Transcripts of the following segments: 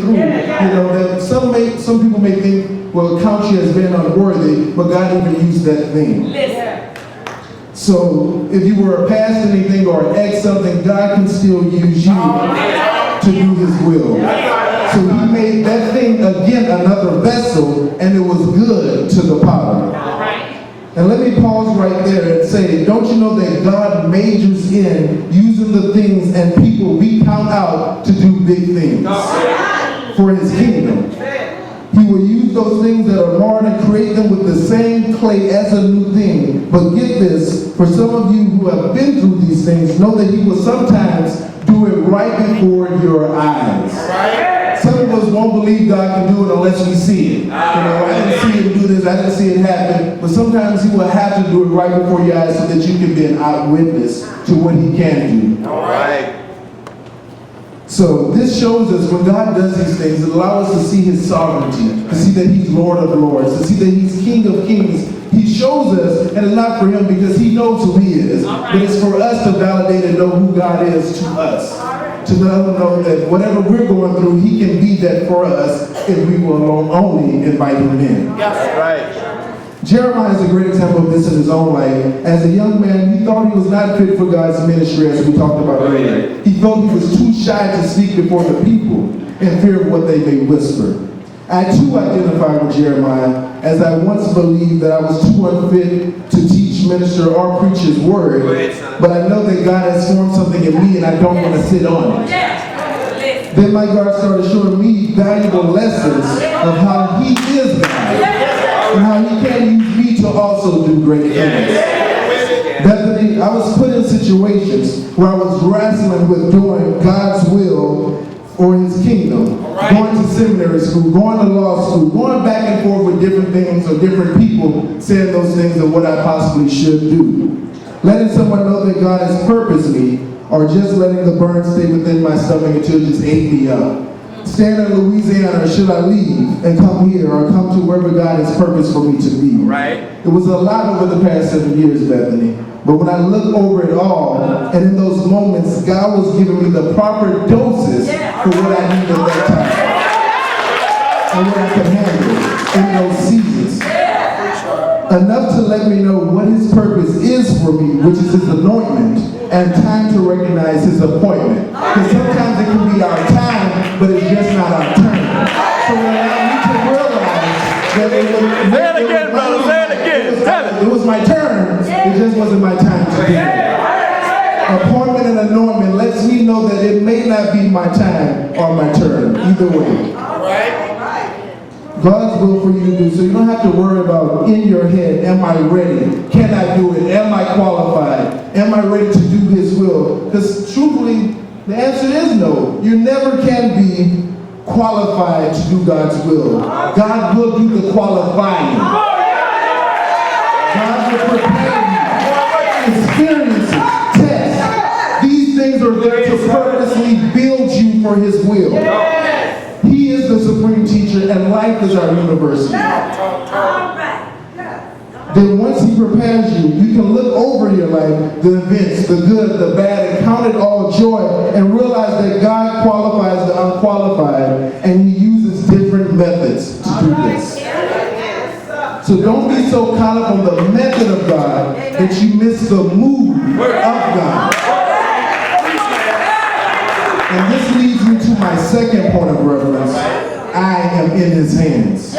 through. That some people may think, well, count you as being unworthy, but God even used that thing. So if you were past anything or ex something, God can still use you to do His will. So He made that thing again another vessel, and it was good to the potter. And let me pause right there and say, don't you know that God majors in using the things and people we count out to do big things for His kingdom? He will use those things that are marred and create them with the same clay as a new thing. But get this, for some of you who have been through these things, know that He will sometimes do it right before your eyes. Some of us won't believe God can do it unless we see it. I didn't see Him do this, I didn't see it happen. But sometimes He will have to do it right before your eyes so that you can be an eyewitness to what He can do. So this shows us when God does these things, it allows us to see His sovereignty, to see that He's Lord of Lords, to see that He's King of Kings. He shows us, and it's not for Him because He knows who He is, but it's for us to validate and know who God is to us. To know that whatever we're going through, He can be that for us if we will only invite Him in. Jeremiah is a great example of this in his own life. As a young man, he thought he was not fit for God's ministry, as we talked about earlier. He felt he was too shy to speak before the people in fear of what they may whisper. I too identify with Jeremiah, as I once believed that I was too unfit to teach, minister, or preach His word. But I know that God has formed something in me and I don't want to sit on it. Then my God started showing me valuable lessons of how He is God. And how He can use me to also do great things. Bethany, I was put in situations where I was wrestling with doing God's will or His kingdom. Going to seminary school, going to law school, going back and forth with different things or different people saying those things of what I possibly should do. Letting someone know that God has purposed me, or just letting the burn stay within my stomach until it just ate me up. Staying in Louisiana, or should I leave and come here or come to wherever God has purpose for me to be? It was a lot over the past 7 years, Bethany. But when I look over it all, and in those moments, God was giving me the proper doses for what I needed at that time. And what I could handle in those seasons. Enough to let me know what His purpose is for me, which is His anointment, and time to recognize His appointment. Because sometimes it can be our time, but it's just not our turn. So when I need to realize that it was my turn, it just wasn't my time to do it. Appointment and anointment lets me know that it may not be my time or my turn, either way. God's will for you to do, so you don't have to worry about in your head, am I ready? Can I do it? Am I qualified? Am I ready to do His will? Because truthfully, the answer is no. You never can be qualified to do God's will. God will do the qualifying. God will prepare you. Experiences, tests. These things are there to purposely build you for His will. He is the supreme teacher, and life is our university. Then once He prepares you, you can look over your life, the events, the good, the bad, and count it all joy, and realize that God qualifies the unqualified, and He uses different methods to do this. So don't be so caught up on the method of God that you miss the move of God. And this leads me to my second point of reference. I am in His hands.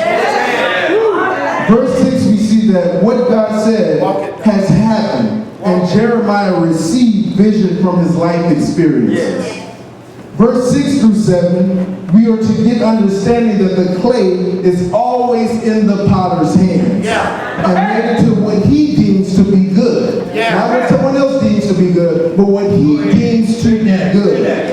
Verse 6, we see that what God said has happened, and Jeremiah received vision from his life experiences. Verse 6 through 7, we are to get understanding that the clay is always in the potter's hands, and made into what he deems to be good. Not what someone else deems to be good, but what he deems to be good.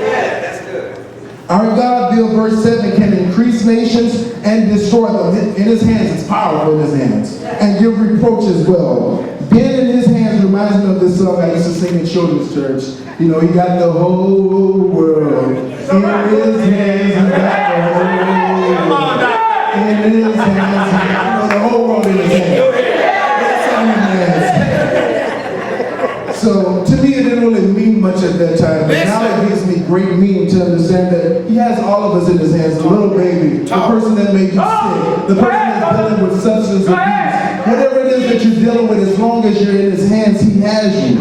Our God, Bill, verse 7, can increase nations and destroy them. In His hands, it's powerful in His hands. And give reproach as well. Being in His hands reminds me of this song I used to sing in children's church. You know, He got the whole world in His hands. He got the whole world in His hands. The whole world in His hands. So to me, it didn't really mean much at that time. But now it gives me great meaning to understand that He has all of us in His hands. The little baby, the person that made you sick, the person that's dealing with substance abuse, whatever it is that you're dealing with, as long as you're in his hands, he has you.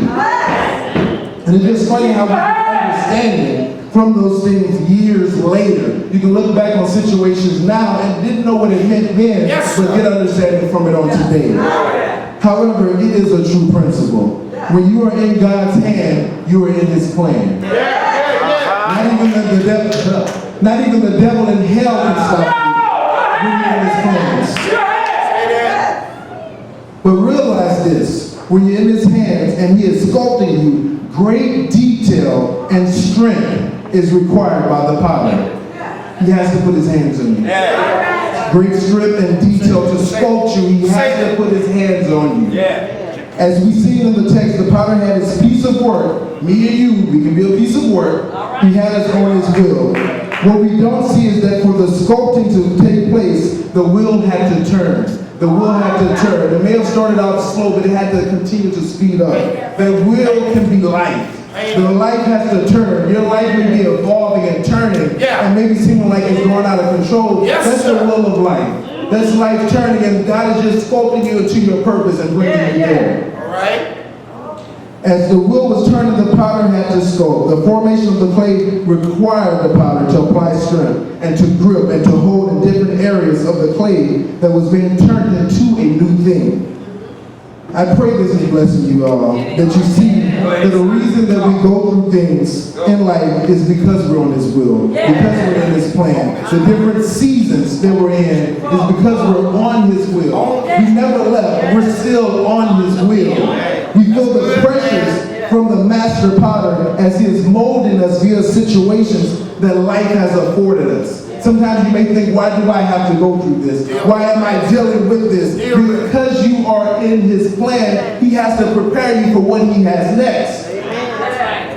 And it's just funny how we understand it from those things years later. You can look back on situations now and didn't know what it meant then, but get understanding from it on today. However, it is a true principle. When you are in God's hand, you are in his plan. Not even the devil in hell can stop you when you're in his plans. But realize this, when you're in his hands and he is sculpting you, great detail and strength is required by the potter. He has to put his hands on you. Great strength and detail to sculpt you, he has to put his hands on you. As we see in the text, the potter had his piece of work. Me and you, we can be a piece of work. He had us on his wheel. What we don't see is that for the sculpting to take place, the wheel had to turn. The wheel had to turn. It may have started out slow, but it had to continue to speed up. The wheel can be life. The life has to turn. Your life may be evolving and turning, and maybe seeming like it's going out of control. That's the will of life. That's life turning, and God is just sculpting you into your purpose and bringing you there. All right. As the wheel was turning, the potter had to sculpt. The formation of the clay required the potter to apply strength and to grip and to hold in different areas of the clay that was being turned into a new thing. I pray this is blessing you all, that you see that the reason that we go through things in life is because we're on his will, because we're in his plan. The different seasons that we're in is because we're on his will. We never left, we're still on his will. We feel the pressures from the master potter as he is molding us via situations that life has afforded us. Sometimes you may think, why do I have to go through this? Why am I dealing with this? Because you are in his plan, he has to prepare you for what he has next.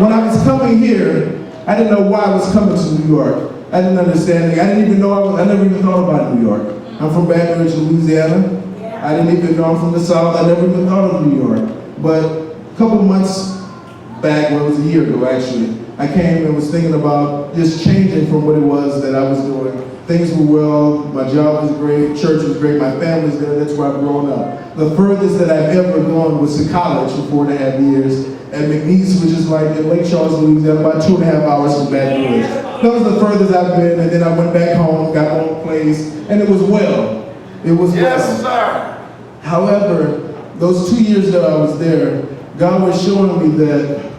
When I was coming here, I didn't know why I was coming to New York. I didn't understand it. I didn't even know, I never even thought about New York. I'm from Baton Rouge, Louisiana. I didn't even know I'm from the South. I never even thought of New York. But a couple months back, well, it was a year ago actually, I came and was thinking about just changing from what it was that I was doing. Things were well, my job was great, church was great, my family's there, that's where I've grown up. The furthest that I've ever gone was to college for 4.5 years at McNeese, which is like in Lake Charles, Louisiana, about 2.5 hours from Baton Rouge. That was the furthest I've been, and then I went back home, got my own place, and it was well. It was well. Yes, sir. However, those 2 years that I was there, God was showing me that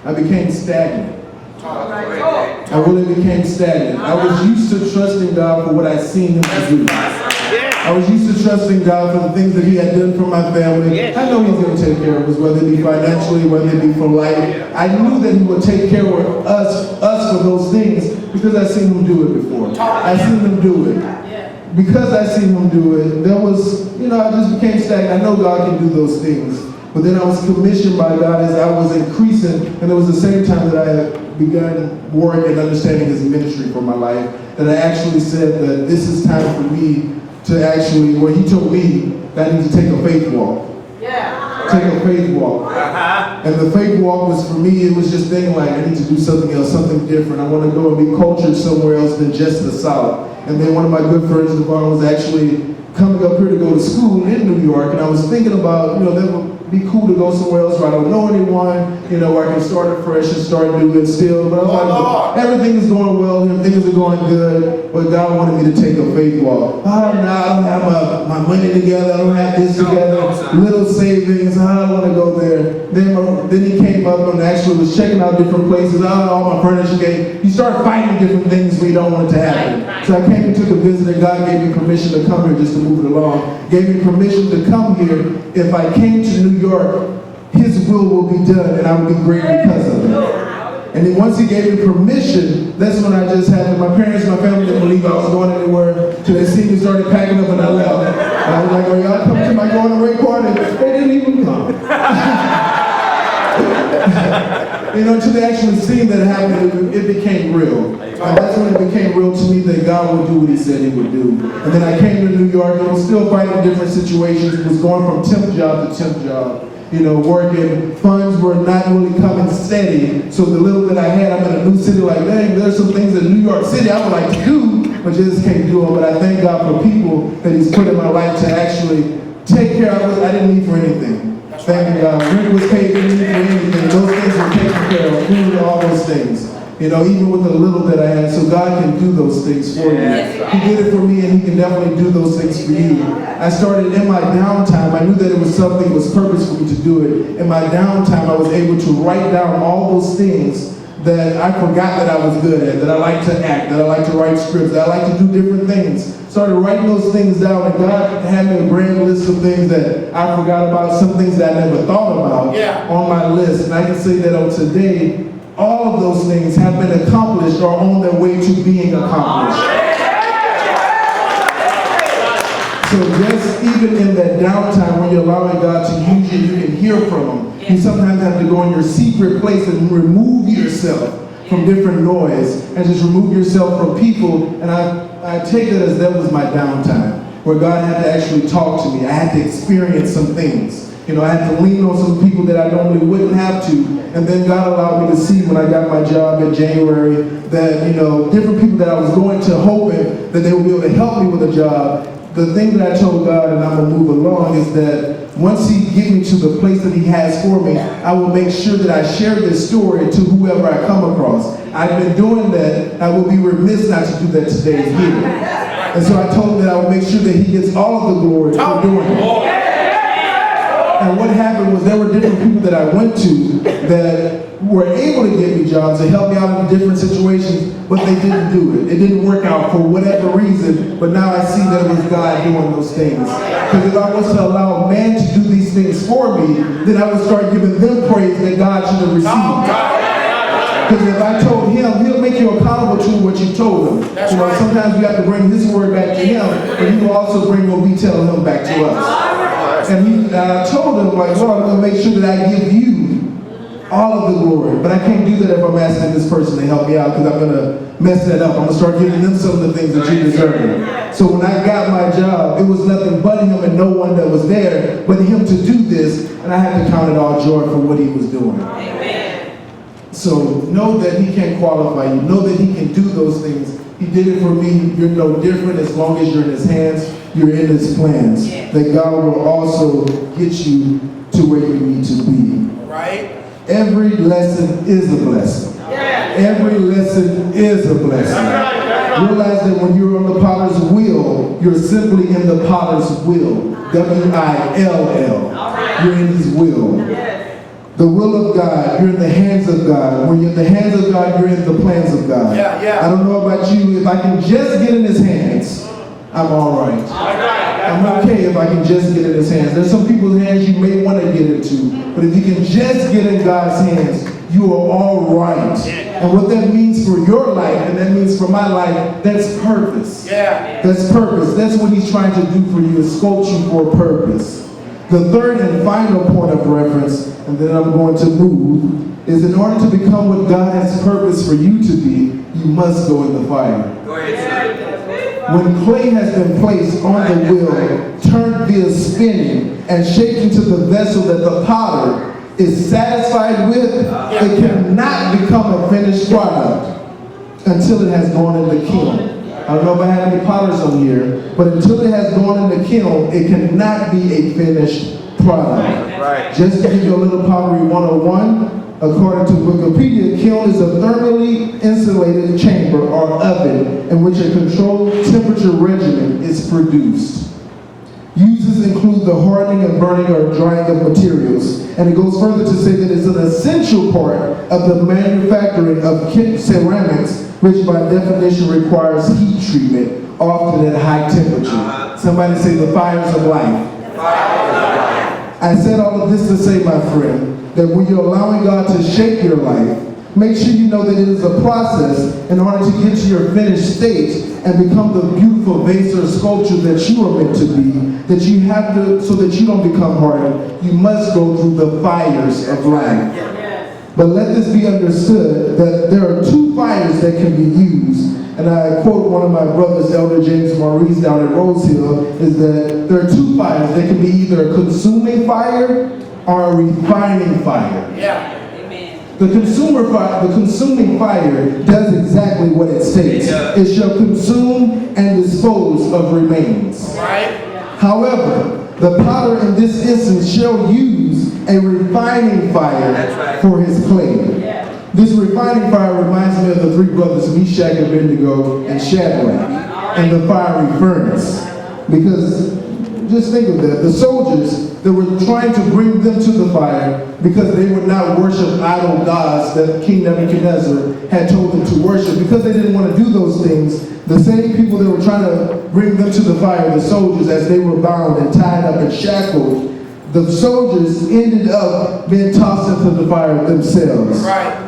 I became stagnant. I really became stagnant. I was used to trusting God for what I'd seen him do. I was used to trusting God for the things that he had done for my family. I know he's going to take care of us, whether it be financially, whether it be for life. I knew that he would take care of us for those things because I've seen him do it before. I've seen him do it. Because I seen him do it, there was, I just became stagnant. I know God can do those things. But then I was commissioned by God as I was increasing, and it was the same time that I had begun work and understanding his ministry for my life, that I actually said that this is time for me to actually, he told me that I need to take a faith walk. Take a faith walk. And the faith walk was, for me, it was just thinking like, I need to do something else, something different. I want to go and be cultured somewhere else than just the South. And then one of my good friends, Devon, was actually coming up here to go to school in New York, and I was thinking about, that would be cool to go somewhere else where I don't know anyone, where I can start afresh and start new and still. But I was like, everything is going well, things are going good, but God wanted me to take a faith walk. I don't have my money together, I don't have this together, little savings, I don't want to go there. Then he came up and actually was checking out different places, all my furniture came. You start fighting different things when you don't want it to happen. So I came and took a visit, and God gave me permission to come here just to move it along. Gave me permission to come here. If I came to New York, his will be done, and I will be great because of it. And then once he gave me permission, that's when I just had my parents and my family didn't believe I was going anywhere. Till they see me started packing up and I left. And I was like, oh, y'all come to my going away party? They didn't even come. Until they actually seen that happen, it became real. And that's when it became real to me that God would do what he said he would do. And then I came to New York and was still fighting different situations. It was going from temp job to temp job. working. Funds were not really coming steady. So the little that I had, I'm in a new city, like, dang, there's some things in New York City I would like to do, but just can't do them. But I thank God for people that He's put in my life to actually take care of us. I didn't need for anything. Thank God. Rent was paid, didn't need for anything. Those things were taken care of. Food, all those things. Even with the little that I had. So God can do those things for you. He did it for me, and He can definitely do those things for you. I started in my downtime. I knew that it was something, it was purpose for me to do it. In my downtime, I was able to write down all those things that I forgot that I was good at, that I like to act, that I like to write scripts, that I like to do different things. Started writing those things down, and God had me a grand list of things that I forgot about, some things that I never thought about on my list. And I can say that on today, all of those things have been accomplished or on their way to being accomplished. So just even in that downtime when you're allowing God to use you, you can hear from Him. You sometimes have to go in your secret place and remove yourself from different noise and just remove yourself from people. And I take it as that was my downtime, where God had to actually talk to me. I had to experience some things. I had to lean on some people that I normally wouldn't have to. And then God allowed me to see when I got my job in January that, different people that I was going to hoping that they would be able to help me with a job. The thing that I told God, and I'm going to move along, is that once He gets me to the place that He has for me, I will make sure that I share this story to whoever I come across. I've been doing that. I will be remiss not to do that today here. And so I told Him that I will make sure that He gets all of the glory for doing it. And what happened was there were different people that I went to that were able to get me jobs, to help me out in different situations, but they didn't do it. It didn't work out for whatever reason, but now I see that it was God doing those things. Because if I was to allow man to do these things for me, then I would start giving them praise that God should have received. Because if I told Him, He'll make you accountable to what you told Him. Sometimes we have to bring His word back to Him, but He will also bring what we tell Him back to us. And I told Him, Lord, I'm going to make sure that I give You all of the glory. But I can't do that if I'm asking this person to help me out, because I'm going to mess that up. I'm going to start giving them some of the things that you deserve. So when I got my job, it was nothing but Him and no one that was there but Him to do this. And I had to count it all joy for what He was doing. Amen. So know that He can qualify you. Know that He can do those things. He did it for me. You're no different as long as you're in His hands. You're in His plans. That God will also get you to where you need to be. Right? Every lesson is a blessing. Every lesson is a blessing. Realize that when you're on the potter's wheel, you're simply in the potter's will. W-I-L-L. You're in His will. The will of God, you're in the hands of God. When you're in the hands of God, you're in the plans of God. I don't know about you, if I can just get in His hands, I'm all right. I'm okay if I can just get in His hands. There's some people's hands you may want to get into, but if you can just get in God's hands, you are all right. And what that means for your life, and that means for my life, that's purpose. That's purpose. That's what He's trying to do for you, is sculpt you for purpose. The third and final point of reference, and then I'm going to move, is in order to become what God has purpose for you to be, you must go in the fire. When clay has been placed on the wheel, turned via spinning, and shaped into the vessel that the potter is satisfied with, it cannot become a finished product until it has gone in the kiln. I don't know if I have any potters on here, but until it has gone in the kiln, it cannot be a finished product. Just to give you a little pottery 101, according to Wikipedia, kiln is a thermally insulated chamber or oven in which a controlled temperature regimen is produced. Uses include the hardening and burning or drying of materials. And it goes further to say that it's an essential part of the manufacturing of ceramics, which by definition requires heat treatment, often at high temperature. Somebody say the fires of life. I said all of this to say, my friend, that when you're allowing God to shape your life, make sure you know that it is a process in order to get to your finished state and become the beautiful vase or sculpture that you are meant to be, that you have to, so that you don't become hardened, you must go through the fires of life. But let this be understood that there are two fires that can be used. And I quote one of my brothers, Elder James Maurice down at Rose Hill, is that there are two fires. They can be either a consuming fire are a refining fire. Yeah. The consuming fire does exactly what it states. It shall consume and dispose of remains. Right. However, the potter in this instance shall use a refining fire for his clay. This refining fire reminds me of the three brothers, Meshach, Abednego, and Shadrach, in the fiery furnace. Because, just think of that, the soldiers that were trying to bring them to the fire because they would not worship idol gods that King Nebuchadnezzar had told them to worship. Because they didn't want to do those things, the same people that were trying to bring them to the fire, the soldiers, as they were bound and tied up and shackled, the soldiers ended up being tossed into the fire themselves. Right.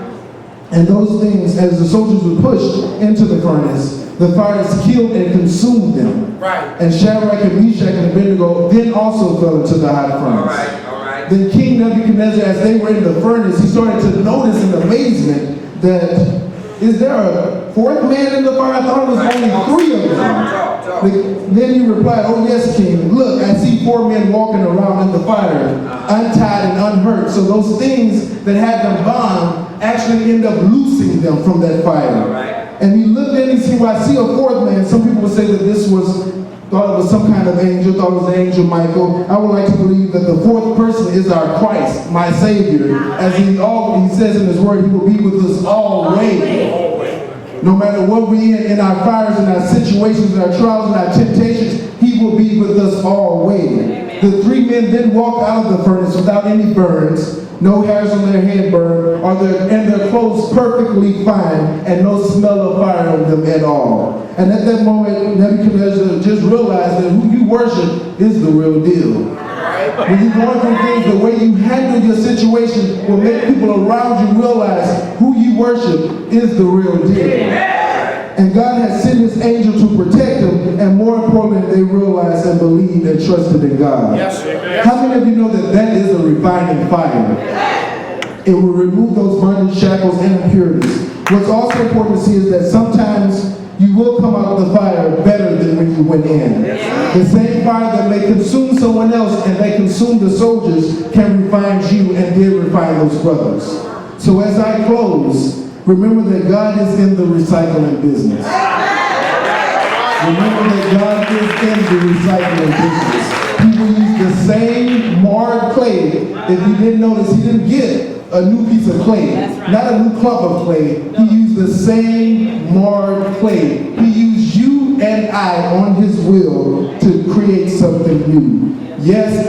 And those things, as the soldiers were pushed into the furnace, the fires killed and consumed them. Right. And Shadrach and Meshach and Abednego then also fell into the hot furnace. All right. Then King Nebuchadnezzar, as they were in the furnace, he started to notice in amazement that, is there a fourth man in the fire? I thought it was only three of them. Then he replied, oh yes, King. Look, I see four men walking around in the fire, untied and unhurt. So those things that had them bound actually end up loosing them from that fire. And he looked in and he said, well, I see a fourth man. Some people would say that thought it was some kind of angel, thought it was the angel Michael. I would like to believe that the fourth person is our Christ, my Savior. As he says in his word, he will be with us always. No matter what we in our fires, in our situations, in our trials, in our temptations, he will be with us always. The three men then walked out of the furnace without any burns, no hairs on their head burned, and their clothes perfectly fine, and no smell of fire on them at all. And at that moment, Nebuchadnezzar just realized that who you worship is the real deal. When you're going through things, the way you handle your situation will make people around you realize who you worship is the real deal. And God has sent his angel to protect them, and more importantly, they realized and believed and trusted in God. How many of you know that that is a refining fire? It will remove those bondage, shackles, and impurities. What's also important to see is that sometimes you will come out of the fire better than when you went in. The same fire that may consume someone else and they consume the soldiers can refine you and did refine those brothers. So as I close, remember that God is in the recycling business. Remember that God is in the recycling business. He will use the same marred clay. If you didn't notice, he didn't get a new piece of clay, not a new clump of clay. He used the same marred clay. He used you and I on his will to create something new. Yes,